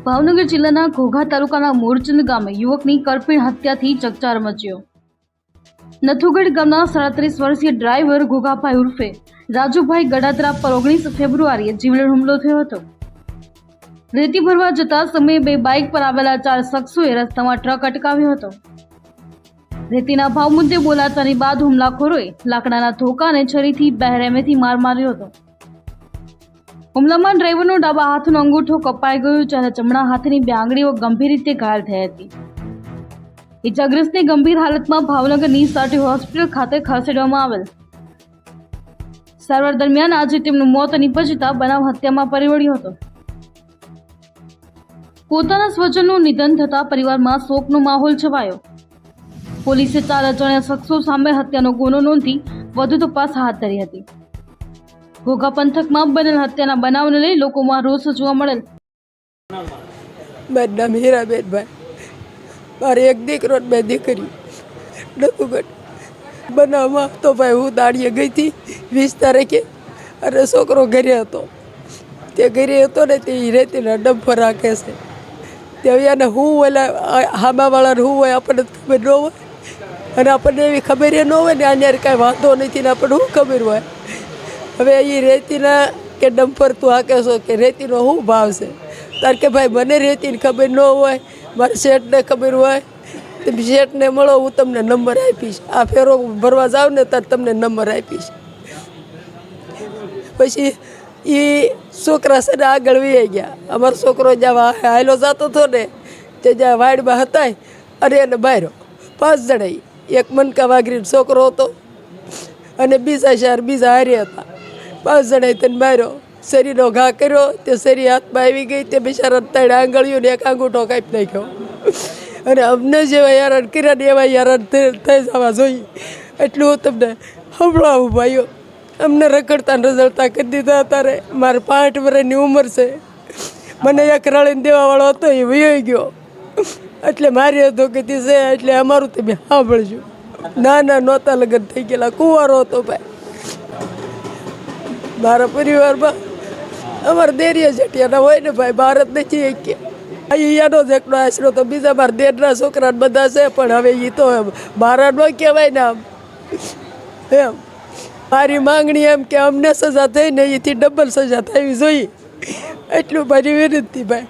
ભાવનગર જિલ્લાના ઘોઘા તાલુકાના મોરચંદ ગામે યુવકની કરપીણ હત્યાથી ચકચાર મચ્યો। નથુગઢ ગામના 37 વર્ષીય ડ્રાઈવર ઘોઘાભાઈ ઉર્ફે રાજુભાઈ ગડાત્રા પર 19 ફેબ્રુઆરીએ જીવલેણ હુમલો થયો હતો। રેતી ભરવા જતા સમયે બે બાઇક પર આવેલા 4 શખ્સોએ રસ્તામાં ટ્રક અટકાવ્યો હતો। રેતીના ભાવ મુદ્દે બોલાચાની બાદ હુમલાખોરોએ લાકડાના ધોકા અને છરીથી બહેરેમેથી માર માર્યો હતો। હુમલામાં ડ્રાઈવરનો ડાબા હાથનો અંગૂઠો કપાઈ ગયો જ્યારે જમણા હાથની બે આંગળીઓ ગંભીર રીતે ઘાયલ થઈ હતી। ઇજાગ્રસ્તને ગંભીર હાલતમાં ભાવનગરની સાટી હોસ્પિટલ ખાતે ખસેડવામાં આવેલ। સારવાર દરમિયાન આજે તેમનું મોત નીપજતા બનાવ હત્યામાં પરિવર્ત્યો હતો। પોતાના સ્વજનનું નિધન થતા પરિવારમાં શોકનો માહોલ છવાયો। પોલીસે 4 અજાણ્યા શખ્સો સામે હત્યાનો ગુનો નોંધી વધુ તપાસ હાથ ધરી હતી। ઘોઘા પંથકમાં બનેલ હત્યાના બનાવને લઈ લોકોમાં રોષ જોવા મળેલ। મારું નામ હીરાબેનભાઈ, મારે એક દીકરો ને 2 દીકરી। નથુગઢ બનાવમાં તો ભાઈ હું દાડીએ ગઈ હતી 20 તારીખે અને છોકરો ઘરે હતો। તે ઘરે હતો ને તે રેતીના ડમ્પર રાખે છે। તે એને હું ઓલા હાબાવાળાને હું હોય આપણને ખબર ન હોય અને આપણને એવી ખબર ન હોય ને આને કાંઈ વાંધો નથી ને આપણને શું ખબર હોય। હવે એ રેતીના કે ડમ્પર તું હાકે છો કે રેતીનો શું ભાવ છે? તાર કે ભાઈ મને રેતીની ખબર ન હોય, મારા શેઠને ખબર હોય તો શેઠને મળો, હું તમને નંબર આપીશ। આ ફેરો ભરવા જાવ ને તાર તમને નંબર આપીશ। પછી એ છોકરા છે ને આગળ વહી ગયા। અમારો છોકરો જ્યાં હાયલો જતો હતો ને તે જ્યાં વાડમાં હતા અને એને બાર્યો 5 જણા। એક મનકા વાઘરીનો છોકરો હતો અને બીજા 4 બીજા હારી હતા। 5 જણાએ તેને માર્યો, શરીરનો ઘા કર્યો। તે શરીર હાથમાં આવી ગઈ, તે બિચારા 3 આંગળીઓ ને 1 અંગૂઠો કાપી નાખ્યો। અને અમને જેવા હેરાન કર્યા ને એવા હેરાન થઈ જવા જોઈએ એટલું હું તમને સંભળાવું ભાઈઓ। અમને રખડતા રઝળતા કરી દીધા। અત્યારે મારે 65 વર્ષની ઉંમર છે। મને એક રળીને દેવાવાળો હતો એ વયો ગયો એટલે મારી અધોગતિ છે એટલે અમારું તમે સાંભળજો। નાના નહોતા લગ્ન થઈ ગયેલા, કુંવારો હતો ભાઈ। મારા પરિવારમાં અમારા દેરીયા જેઠિયાના હોય ને ભાઈ, ભારત નથી એક અહીંયાનો જ એકનો આશરો તો બીજા મારા દેરના છોકરા બધા છે પણ હવે એ તો મારા ન કહેવાય ને આમ એમ। મારી માંગણી એમ કે અમને સજા થઈ ને એથી ડબલ સજા થવી જોઈએ એટલું મારી વિનંતી ભાઈ।